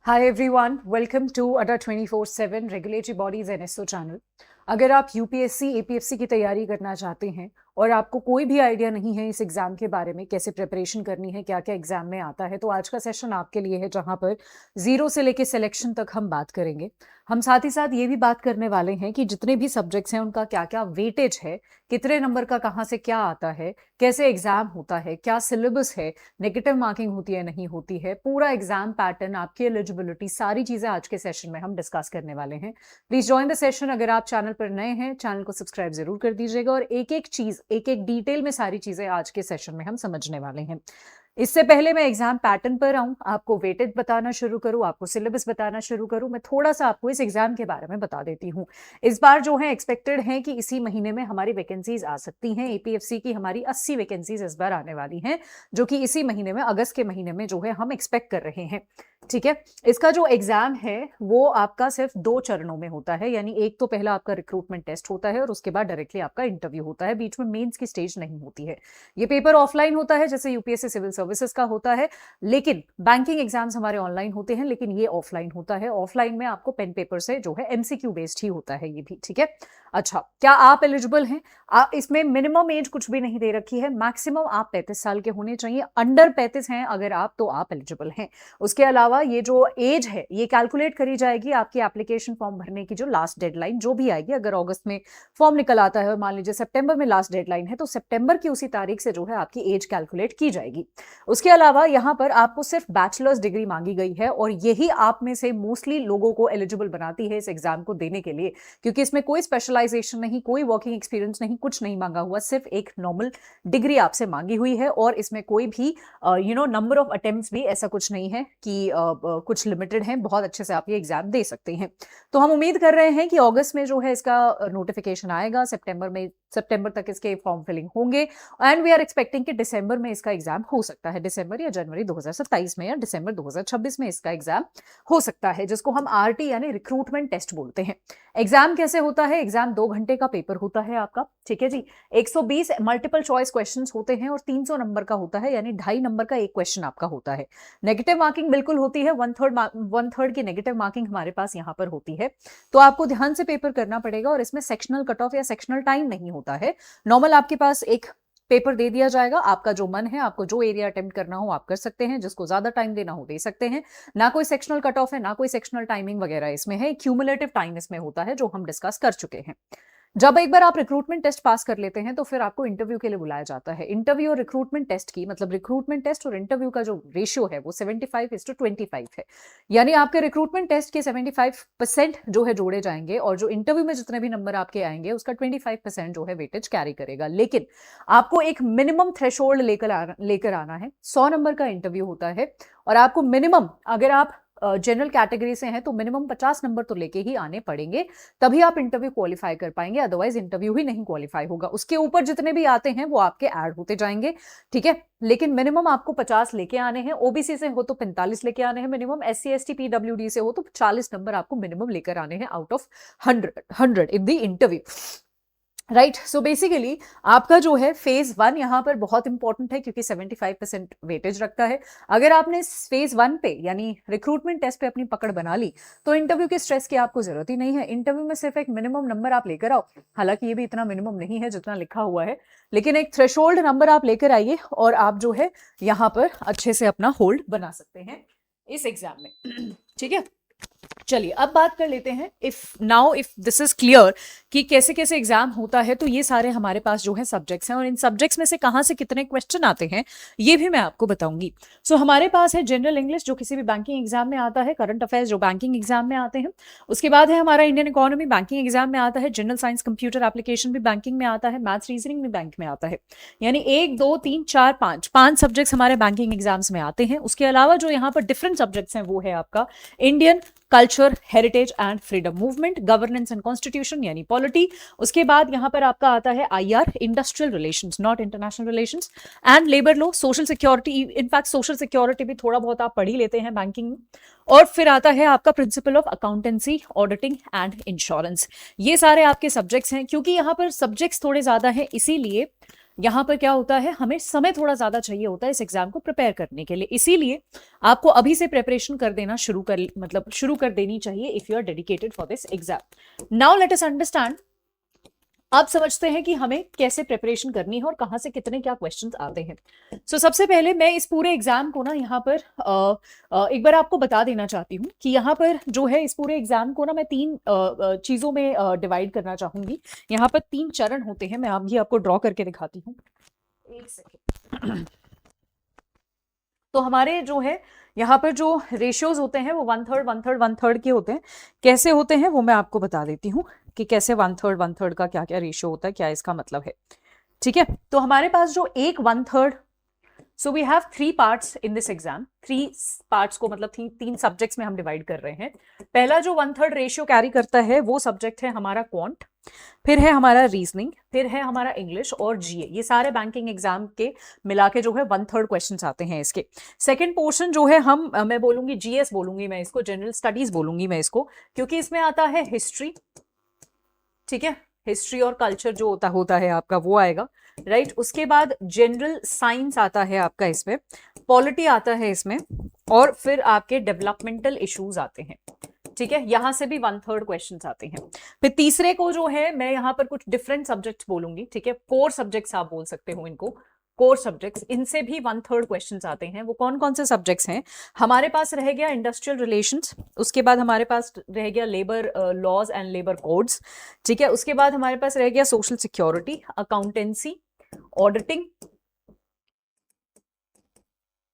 Hi everyone, welcome to Adda 24/7 Regulatory Bodies NSO channel. अगर आप UPSC APFC की तैयारी करना चाहते हैं और आपको कोई भी आइडिया नहीं है इस एग्जाम के बारे में, कैसे प्रिपरेशन करनी है, क्या क्या एग्जाम में आता है, तो आज का सेशन आपके लिए है, जहां पर जीरो से लेके सिलेक्शन तक हम बात करेंगे। हम साथ ही साथ ये भी बात करने वाले हैं कि जितने भी सब्जेक्ट्स हैं उनका क्या क्या वेटेज है, कितने नंबर का कहाँ से क्या आता है, कैसे एग्जाम होता है, क्या सिलेबस है, नेगेटिव मार्किंग होती है नहीं होती है, पूरा एग्जाम पैटर्न, आपकी एलिजिबिलिटी, सारी चीजें आज के सेशन में हम डिस्कस करने वाले हैं। Please join the session. अगर आप चैनल पर नए हैं, चैनल को सब्सक्राइब जरूर कर दीजिएगा और एक एक चीज, एक एक डिटेल में सारी चीजें आज के सेशन में हम समझने वाले हैं। इससे पहले मैं एग्जाम पैटर्न पर आऊं, आपको वेटेज बताना शुरू करूं, आपको सिलेबस बताना शुरू करूं, मैं थोड़ा सा आपको इस एग्जाम के बारे में बता देती हूं। इस बार जो है एक्सपेक्टेड है कि इसी महीने में हमारी वैकेंसीज आ सकती हैं। एपीएफसी की हमारी 80 वैकेंसीज इस बार आने वाली हैं, जो कि इसी महीने में, अगस्त के महीने में जो है हम एक्सपेक्ट कर रहे हैं। ठीक है, इसका जो एग्जाम है वो आपका सिर्फ 2 चरणों में होता है, यानी एक तो पहला आपका रिक्रूटमेंट टेस्ट होता है और उसके बाद डायरेक्टली आपका इंटरव्यू होता है। बीच में मेंस की स्टेज नहीं होती है। ये पेपर ऑफलाइन होता है, जैसे यूपीएससी सिविल सर्विसेज का होता है, लेकिन बैंकिंग एग्जाम्स हमारे ऑनलाइन होते हैं, लेकिन ये ऑफलाइन होता है। ऑफलाइन में आपको पेन पेपर से जो है एमसीक्यू बेस्ड ही होता है ये भी। ठीक है, अच्छा, क्या आप एलिजिबल हैं? इसमें मिनिमम एज कुछ भी नहीं दे रखी है, मैक्सिमम आप 35 साल के होने चाहिए। अंडर 35 हैं अगर आप, तो आप एलिजिबल हैं। उसके अलावा ये जो एज है ये कैलकुलेट करी जाएगी आपकी एप्लीकेशन फॉर्म भरने की जो लास्ट डेडलाइन जो भी आएगी। अगर अगस्त में फॉर्म निकल आता है और मान लीजिए सितंबर में लास्ट डेडलाइन है, तो सितंबर की उसी तारीख से जो है आपकी एज कैलकुलेट की जाएगी। उसके अलावा यहाँ पर आपको सिर्फ बैचलर्स डिग्री मांगी गई है और यही आप में से मोस्टली लोगों को एलिजिबल बनाती है इस एग्जाम को देने के लिए, क्योंकि इसमें कोई स्पेशलाइजेशन नहीं, कोई वर्किंग एक्सपीरियंस नहीं, कुछ नहीं मांगा हुआ, सिर्फ एक नॉर्मल डिग्री आपसे मांगी हुई है। और इसमें कोई भी नंबर ऑफ अटेम्प्ट्स भी ऐसा कुछ नहीं है कि कुछ लिमिटेड है, बहुत अच्छे से आप ये एग्जाम दे सकते हैं। तो हम उम्मीद कर रहे हैं कि अगस्त में जो है इसका नोटिफिकेशन आएगा, सितंबर तक इसके फॉर्म फिलिंग होंगे एंड वी आर एक्सपेक्टिंग कि दिसंबर में इसका एग्जाम हो सकता है, दिसंबर या जनवरी 2027 में या दिसंबर 2026 में इसका एग्जाम हो सकता है, जिसको हम आरटी यानी रिक्रूटमेंट टेस्ट बोलते हैं। एग्जाम कैसे होता है? एग्जाम 2 घंटे का पेपर होता है आपका। ठीक है जी, 120 मल्टीपल चॉइस क्वेश्चंस होते हैं और 300 नंबर का होता है, यानी 2.5 नंबर का एक क्वेश्चन आपका होता है। नेगेटिव मार्किंग बिल्कुल होती है, 1/3 की नेगेटिव मार्किंग हमारे पास यहाँ पर होती है। तो आपको ध्यान से पेपर करना पड़ेगा और इसमें सेक्शनल कट ऑफ या सेक्शनल टाइम नहीं होता है। नॉर्मल आपके पास एक पेपर दे दिया जाएगा, आपका जो मन है, आपको जो एरिया अटेम्प्ट करना हो आप कर सकते हैं, जिसको ज्यादा टाइम देना हो दे सकते हैं। ना कोई सेक्शनल कट ऑफ है, ना कोई सेक्शनल टाइमिंग वगैरह इसमें है, क्यूमुलेटिव टाइम इसमें होता है, जो हम डिस्कस कर चुके हैं। जब एक बार आप रिक्रूटमेंट टेस्ट पास कर लेते हैं तो फिर आपको इंटरव्यू के लिए बुलाया जाता है। इंटरव्यू और रिक्रूटमेंट टेस्ट की, मतलब रिक्रूटमेंट टेस्ट और इंटरव्यू का जो रेशियो है वो 75:25 है, यानी आपके रिक्रूटमेंट टेस्ट के 75% जो है जोड़े जाएंगे और जो इंटरव्यू में जितने भी नंबर आपके आएंगे उसका 25% जो है वेटेज कैरी करेगा। लेकिन आपको एक मिनिमम थ्रेशोल्ड लेकर आना है। 100 नंबर का इंटरव्यू होता है और आपको मिनिमम, अगर आप जनरल कैटेगरी से हैं तो मिनिमम 50 नंबर तो लेके ही आने पड़ेंगे, तभी आप इंटरव्यू क्वालिफाई कर पाएंगे, अदरवाइज इंटरव्यू ही नहीं क्वालिफाई होगा। उसके ऊपर जितने भी आते हैं वो आपके ऐड होते जाएंगे। ठीक है, लेकिन मिनिमम आपको 50 लेके आने हैं। ओबीसी से हो तो 45 लेके आने हैं मिनिमम, SC ST PWD से हो तो 40 नंबर आपको मिनिमम लेकर आने हैं out of 100 in the interview. Right, so basically आपका जो है फेज 1 यहां पर बहुत इंपॉर्टेंट है, क्योंकि 75% वेटेज रखता है। अगर आपने फेज 1 पे यानी रिक्रूटमेंट टेस्ट पे अपनी पकड़ बना ली तो इंटरव्यू के स्ट्रेस की आपको जरूरत ही नहीं है। इंटरव्यू में सिर्फ एक मिनिमम नंबर आप लेकर आओ, हालांकि ये भी इतना मिनिमम नहीं है जितना लिखा हुआ है, लेकिन एक थ्रेशोल्ड नंबर आप लेकर आइए और आप जो है यहां पर अच्छे से अपना होल्ड बना सकते हैं इस एग्जाम में। ठीक है, चलिए अब बात कर लेते हैं, इफ दिस इज क्लियर कि कैसे कैसे एग्जाम होता है, तो ये सारे हमारे पास जो है सब्जेक्ट्स हैं और इन सब्जेक्ट्स में से कहां से कितने क्वेश्चन आते हैं ये भी मैं आपको बताऊंगी। सो हमारे पास है जनरल इंग्लिश, जो किसी भी बैंकिंग एग्जाम में आता है, करंट अफेयर्स जो बैंकिंग एग्जाम में आते हैं, उसके बाद है हमारा इंडियन इकोनॉमी, बैंकिंग एग्जाम में आता है, जनरल साइंस कंप्यूटर एप्लीकेशन भी बैंकिंग में आता है, मैथ्स रीजनिंग भी बैंक में आता है, यानी 1 2 3 4 5 सब्जेक्ट्स हमारे बैंकिंग एग्जाम्स में आते हैं। उसके अलावा जो यहाँ पर डिफरेंट सब्जेक्ट्स हैं वो है आपका Indian culture, heritage and freedom movement, governance and constitution यानी पॉलिटी। उसके बाद यहाँ पर आपका आता है IR, industrial relations, not international relations, and labour law, social security. In fact social security भी थोड़ा बहुत आप पढ़ ही लेते हैं बैंकिंग में। और फिर आता है आपका principle of accountancy, auditing and insurance. ये सारे आपके सब्जेक्ट्स हैं। क्योंकि यहाँ पर सब्जेक्ट्स थोड़े ज्यादा हैं, इसीलिए यहाँ पर क्या होता है, हमें समय थोड़ा ज्यादा चाहिए होता है इस एग्जाम को प्रिपेयर करने के लिए, इसीलिए आपको अभी से प्रिपरेशन कर देना शुरू कर देनी चाहिए if you are dedicated for this exam. Now let us understand, अब समझते हैं कि हमें कैसे प्रिपरेशन करनी है और कहां से कितने क्या क्वेश्चंस आते हैं। सबसे पहले मैं इस पूरे एग्जाम को ना यहाँ पर एक बार आपको बता देना चाहती हूँ कि यहाँ पर जो है इस पूरे एग्जाम को ना मैं तीन चीजों में डिवाइड करना चाहूंगी। यहाँ पर तीन चरण होते हैं, मैं अभी आपको ड्रॉ करके दिखाती हूँ, एक सेकेंड। तो हमारे जो है यहाँ पर जो रेशियोज होते हैं वो 1/3 1/3 1/3 के होते हैं। कैसे होते हैं वो मैं आपको बता देती हूँ कि कैसे 1/3 1/3 का क्या क्या रेशियो होता है, क्या इसका मतलब है। ठीक है, तो हमारे पास जो एक 1/3, so we have 3 parts in this exam. 3 parts को मतलब तीन सब्जेक्ट्स में हम डिवाइड कर रहे हैं। पहला जो 1/3 रेशियो कैरी करता है वो सब्जेक्ट है हमारा क्वांट, फिर है हमारा रीजनिंग, फिर है हमारा इंग्लिश और जीए। ये सारे बैंकिंग एग्जाम के मिला के जो है 1/3 क्वेश्चन आते हैं इसके। सेकंड पोर्शन जो है मैं बोलूंगी जीएस, बोलूंगी मैं इसको, जनरल स्टडीज बोलूंगी मैं इसको, क्योंकि इसमें आता है हिस्ट्री। ठीक है, हिस्ट्री और कल्चर जो होता है आपका वो आएगा, राइट। उसके बाद जनरल साइंस आता है आपका इसमें, पॉलिटी आता है इसमें, और फिर आपके डेवलपमेंटल इश्यूज आते हैं। ठीक है, यहां से भी 1/3 क्वेश्चन आते हैं। फिर तीसरे को जो है मैं यहाँ पर कुछ डिफरेंट सब्जेक्ट बोलूंगी। ठीक है, कोर सब्जेक्ट्स आप बोल सकते हो इनको, कोर सब्जेक्ट्स, इनसे भी 1/3 क्वेश्चन आते हैं। वो कौन कौन से सब्जेक्ट्स हैं, हमारे पास रह गया इंडस्ट्रियल रिलेशंस, उसके बाद हमारे पास रह गया labour laws and labour codes. ठीक है, उसके बाद हमारे पास रह गया social security, accountancy, auditing,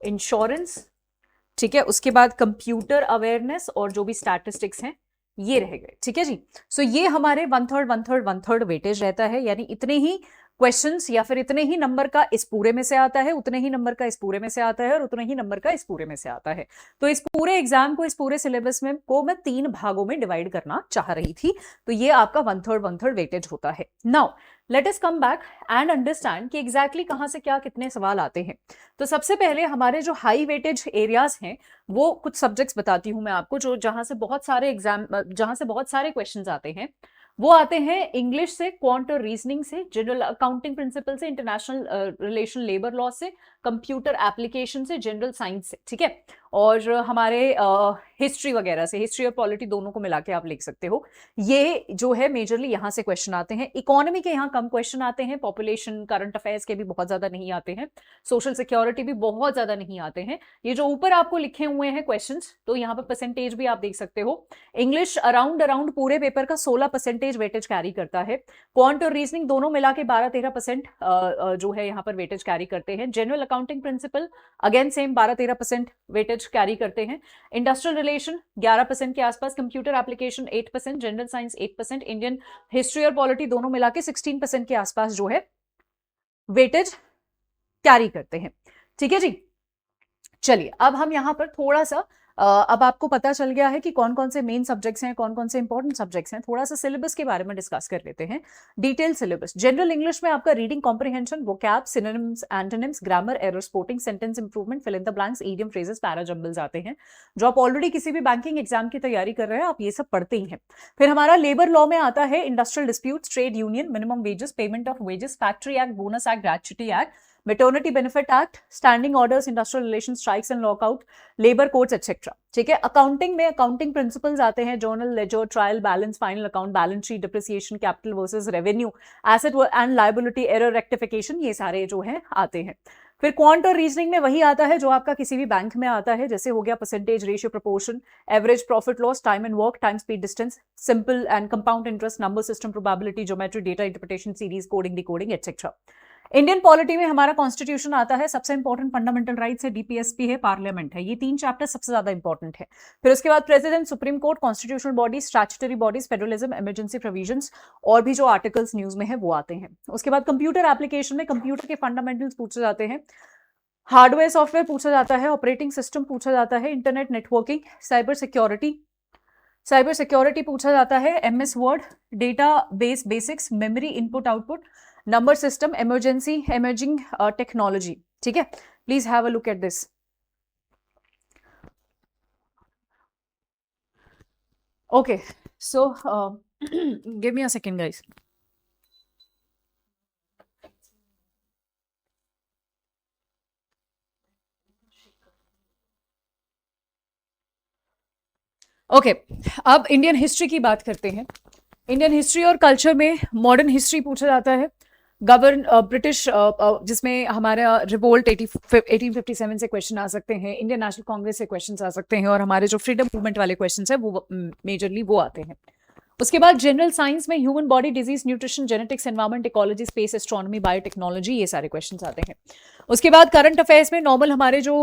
insurance. ठीक है, उसके बाद कंप्यूटर अवेयरनेस और जो भी स्टैटिस्टिक्स हैं ये रह गए। ठीक है जी, सो ये हमारे 1/3 1/3 1/3 वेटेज रहता है, यानी इतने ही क्वेश्चंस या फिर इतने ही नंबर का इस पूरे में से आता है, उतने ही नंबर का इस पूरे में से आता है, और उतने ही नंबर का इस पूरे में से आता है। तो इस पूरे एग्जाम को, इस पूरे सिलेबस में को मैं 3 भागों में डिवाइड करना चाह रही थी, तो ये आपका 1/3 1/3 वेटेज होता है। Now let us come back and understand कि एग्जैक्टली कहां से क्या कितने सवाल आते हैं। तो सबसे पहले हमारे जो हाई वेटेज एरियाज हैं वो कुछ सब्जेक्ट्स बताती हूं मैं आपको, जो जहां से बहुत सारे क्वेश्चंस आते हैं। वो आते हैं इंग्लिश से, क्वांट और रीजनिंग से, जनरल अकाउंटिंग प्रिंसिपल से, इंटरनेशनल रिलेशन लेबर लॉ से, कंप्यूटर एप्लीकेशन से, जनरल साइंस से। ठीक है, और हमारे हिस्ट्री वगैरह से, हिस्ट्री और पॉलिटी दोनों को मिला के आप लिख सकते हो। ये जो है मेजरली यहां से क्वेश्चन आते हैं। इकोनॉमी के यहाँ कम क्वेश्चन आते हैं, पॉपुलेशन करंट अफेयर्स के भी बहुत ज्यादा नहीं आते हैं, सोशल सिक्योरिटी भी बहुत ज्यादा नहीं आते हैं। ये जो ऊपर आपको लिखे हुए हैं क्वेश्चंस, तो यहाँ पर परसेंटेज भी आप देख सकते हो। इंग्लिश अराउंड पूरे पेपर का 16% वेटेज कैरी करता है। क्वांट और रीजनिंग दोनों मिला के 12-13% जो है यहाँ पर वेटेज कैरी करते हैं। General accounting principle again same 12-13% weightage carry करते हैं। इंडस्ट्रियल रिलेशन 11% के आसपास, computer application 8%, general science 8%, Indian history और पॉलिटी दोनों मिला के 16% के आसपास जो है वेटेज कैरी करते हैं। ठीक है जी, चलिए अब हम यहां पर थोड़ा सा अब आपको पता चल गया है कि कौन कौन से मेन सब्जेक्ट्स हैं, कौन कौन से इंपॉर्टेंट सब्जेक्ट्स हैं। थोड़ा सा सिलेबस के बारे में डिस्कस कर लेते हैं, डिटेल सिलेबस। जनरल इंग्लिश में आपका reading comprehension, vocab, synonyms, antonyms, grammar, error spotting, sentence improvement, fill in the blanks, idiom, phrases, parajumbles आते हैं, जो आप ऑलरेडी किसी भी बैंकिंग एग्जाम की तैयारी कर रहे हैं आप ये सब पढ़ते ही हैं। फिर हमारा लेबर लॉ में आता है industrial disputes, trade union, minimum wages, payment of wages, factory act, bonus act, gratuity act, maternity benefit act, standing orders, industrial relation, strikes and lockout, labour codes etcetera. ठीक है, अकाउंटिंग में accounting principles आते हैं, journal, ledger, trial balance, final account, balance sheet, depreciation, capital versus revenue, asset and liability, error rectification, ये सारे जो है आते हैं। फिर क्वांट और रीजनिंग में वही आता है जो आपका किसी भी बैंक में आता है, जैसे हो गया percentage, ratio, proportion, average profit loss, time and work, time speed distance, simple and compound interest, number system, probability, geometry, data interpretation, series, coding, decoding etcetera. Indian polity में हमारा कॉन्स्टिट्यूशन आता है, सबसे इंपॉर्टेंट फंडामेंटल राइट्स है, DPSP है, parliament है। ये 3 chapter सबसे ज्यादा इंपॉर्टेंट है। फिर उसके बाद president, supreme court, constitutional bodies, statutory bodies, federalism, emergency provisions और भी जो आर्टिकल्स न्यूज में है वो आते हैं। उसके बाद कंप्यूटर एप्लीकेशन में कंप्यूटर के फंडामेंटल्स पूछे जाते हैं, हार्डवेयर सॉफ्टवेयर पूछा जाता है, ऑपरेटिंग सिस्टम पूछा जाता है, इंटरनेट नेटवर्किंग, साइबर सिक्योरिटी पूछा जाता है, MS word, data base basics, memory, input output, number system, emergency, emerging technology. ठीक है, please have a look at this. Okay, so give me a second guys. Okay, अब Indian history की बात करते हैं। इंडियन हिस्ट्री और culture में modern history पूछा जाता है। गवर्न ब्रिटिश जिसमें हमारा रिवोल्ट 1857 से क्वेश्चन आ सकते हैं, इंडियन नेशनल कांग्रेस से क्वेश्चन आ सकते हैं, और हमारे जो फ्रीडम मूवमेंट वाले क्वेश्चन है वो मेजरली वो आते हैं। उसके बाद जनरल साइंस में human body, disease, nutrition, genetics, environment, ecology, space, astronomy, biotechnology, ये सारे क्वेश्चंस आते हैं। उसके बाद करंट अफेयर्स में नॉर्मल हमारे जो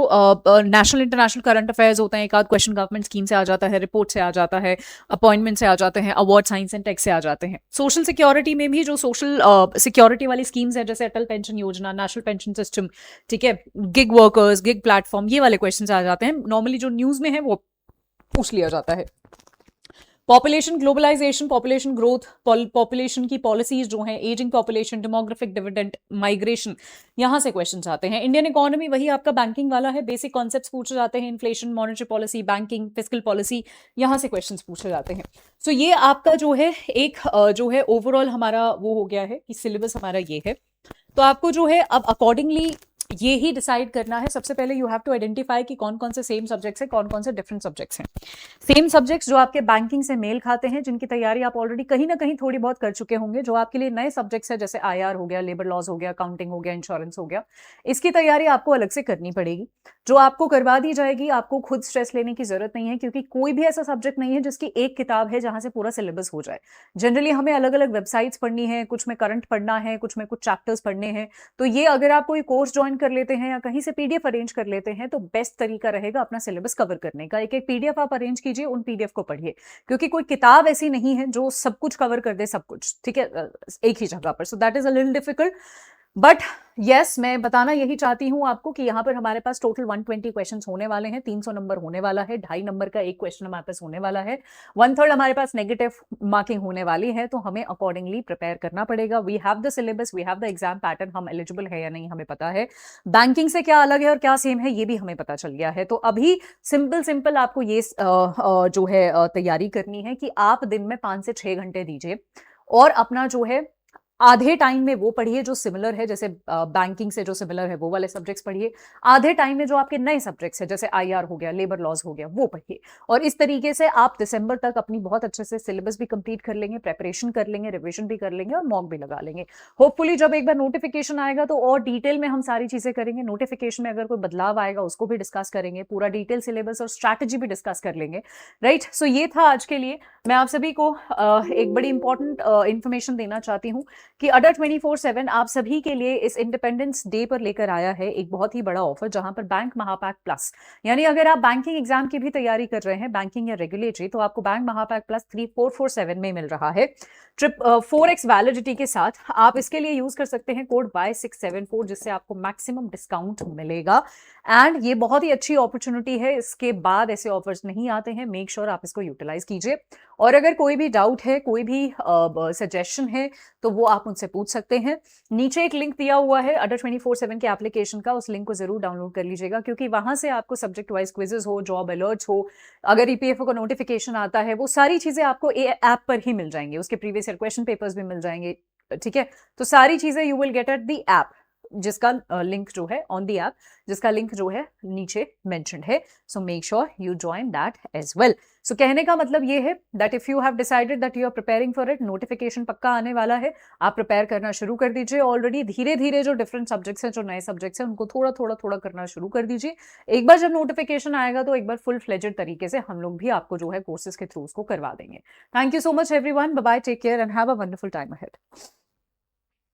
नेशनल इंटरनेशनल करंट अफेयर्स होते हैं, एक आध क्वेश्चन गवर्नमेंट स्कीम से आ जाता है, रिपोर्ट से आ जाता है, अपॉइंटमेंट से आ जाते हैं, अवार्ड साइंस एंड टेक से आ जाते हैं। सोशल सिक्योरिटी में भी जो सोशल सिक्योरिटी वाली स्कीम्स है, जैसे अटल पेंशन योजना, नेशनल पेंशन सिस्टम, ठीक है, गिग वर्कर्स, गिग प्लेटफॉर्म, ये वाले क्वेश्चन आ जाते हैं। नॉर्मली जो न्यूज में है वो पूछ लिया जाता है। Population globalization, population growth, population की पॉलिसीज जो हैं, ageing population, demographic dividend, migration, यहां से क्वेश्चंस आते हैं। इंडियन इकोनॉमी वही आपका बैंकिंग वाला है, बेसिक कॉन्सेप्ट्स पूछे जाते हैं, inflation, monetary policy, banking, fiscal policy, यहां से क्वेश्चंस पूछे जाते हैं। सो ये आपका जो है एक जो है ओवरऑल हमारा वो हो गया है कि सिलेबस हमारा ये है। तो आपको जो है अब अकॉर्डिंगली ये ही डिसाइड करना है। सबसे पहले यू हैव टू आइडेंटिफाई कि कौन कौन से सेम सब्जेक्ट्स हैं, कौन कौन से डिफरेंट सब्जेक्ट्स हैं। सेम सब्जेक्ट्स जो आपके बैंकिंग से मेल खाते हैं, जिनकी तैयारी आप ऑलरेडी कहीं ना कहीं थोड़ी बहुत कर चुके होंगे। जो आपके लिए नए सब्जेक्ट्स हैं, जैसे आईआर हो गया, लेबर लॉज हो गया, अकाउंटिंग हो गया, इंश्योरेंस हो गया, इसकी तैयारी आपको अलग से करनी पड़ेगी, जो आपको करवा दी जाएगी। आपको खुद स्ट्रेस लेने की जरूरत नहीं है, क्योंकि कोई भी ऐसा सब्जेक्ट नहीं है जिसकी एक किताब है जहां से पूरा सिलेबस हो जाए। जनरली हमें अलग अलग वेबसाइट्स पढ़नी है, कुछ में करंट पढ़ना है, कुछ में कुछ चैप्टर्स पढ़ने हैं। तो ये अगर आप कोई कोर्स ज्वाइन कर लेते हैं या कहीं से पीडीएफ अरेंज कर लेते हैं, तो बेस्ट तरीका रहेगा अपना सिलेबस कवर करने का। एक एक पीडीएफ आप अरेंज कीजिए, उन पीडीएफ को पढ़िए, क्योंकि कोई किताब ऐसी नहीं है जो सब कुछ कवर कर दे, सब कुछ ठीक है एक ही जगह पर। So that is a little difficult, but yes, मैं बताना यही चाहती हूं आपको कि यहाँ पर हमारे पास टोटल 120 क्वेश्चंस होने वाले हैं, 300 नंबर होने वाला है, 2.5 नंबर का एक क्वेश्चन हमारे पास होने वाला है, 1/3 हमारे पास नेगेटिव मार्किंग होने वाली है। तो हमें अकॉर्डिंगली प्रिपेयर करना पड़ेगा। We have the syllabus, we have the exam pattern, हम एलिजिबल है या नहीं हमें पता है। बैंकिंग से क्या अलग है और क्या सेम है ये भी हमें पता चल गया है। तो अभी सिंपल आपको ये जो है तैयारी करनी है कि आप दिन में 5 से 6 घंटे दीजिए, और अपना जो है आधे टाइम में वो पढ़िए जो सिमिलर है, जैसे बैंकिंग से जो सिमिलर है वो वाले सब्जेक्ट्स पढ़िए। आधे टाइम में जो आपके नए सब्जेक्ट्स है, जैसे आईआर हो गया, लेबर लॉज हो गया, वो पढ़िए। और इस तरीके से आप दिसंबर तक अपनी बहुत अच्छे से सिलेबस भी कंप्लीट कर लेंगे, प्रेपरेशन कर लेंगे, रिविजन भी कर लेंगे, और मॉक भी लगा लेंगे। होपफुली जब एक बार नोटिफिकेशन आएगा तो और डिटेल में हम सारी चीजें करेंगे। नोटिफिकेशन में अगर कोई बदलाव आएगा उसको भी डिस्कस करेंगे, पूरा डिटेल सिलेबस और स्ट्रैटेजी भी डिस्कस कर लेंगे, राइट। सो ये था आज के लिए। मैं आप सभी को एक बड़ी इंपॉर्टेंट इंफॉर्मेशन देना चाहती हूँ कि अडर 24/7 आप सभी के लिए इस इंडिपेंडेंस डे पर लेकर आया है एक बहुत ही बड़ा ऑफर, जहां पर बैंक महापैक प्लस, यानी अगर आप बैंकिंग एग्जाम की भी तैयारी कर रहे हैं, बैंकिंग या रेगुलेटरी, तो आपको बैंक महापैक प्लस 3447 में मिल रहा है। 4x वैलिडिटी के साथ आप इसके लिए यूज कर सकते हैं कोड Y674, जिससे आपको मैक्सिमम डिस्काउंट मिलेगा। एंड ये बहुत ही अच्छी अपॉर्चुनिटी है, इसके बाद ऐसे ऑफर्स नहीं आते हैं। मेक श्योर आप इसको यूटिलाइज कीजिए। और अगर कोई भी डाउट है, कोई भी सजेशन है, तो वो आप मुझसे पूछ सकते हैं। नीचे एक लिंक दिया हुआ है अडर 24/7 के एप्लीकेशन का, उस लिंक को जरूर डाउनलोड कर लीजिएगा, क्योंकि वहां से आपको सब्जेक्ट वाइज क्विजेस हो, जॉब अलर्ट्स हो, अगर ईपीएफओ का नोटिफिकेशन आता है, वो सारी चीजें आपको ऐप पर ही मिल जाएंगी। उसके प्रीवियस ईयर क्वेश्चन पेपर्स भी मिल जाएंगे, ठीक है। तो सारी चीजें you will get at the app, जिसका लिंक जो है ऑन द ऐप, जिसका लिंक जो है नीचे मेंशन्ड है। So make sure you join that as well. So कहने का मतलब ये है that if you have decided that you are preparing for it, notification पक्का आने वाला है, आप प्रिपेयर करना शुरू कर दीजिए। ऑलरेडी धीरे धीरे जो डिफरेंट सब्जेक्ट्स हैं, जो नए सब्जेक्ट्स हैं, उनको थोड़ा करना शुरू कर दीजिए। एक बार जब नोटिफिकेशन आएगा तो एक बार फुल फ्लेजेड तरीके से हम लोग भी आपको जो है कोर्सेज के थ्रू उसको करवा देंगे। Thank you so much everyone, bye bye, take care and have a wonderful time ahead.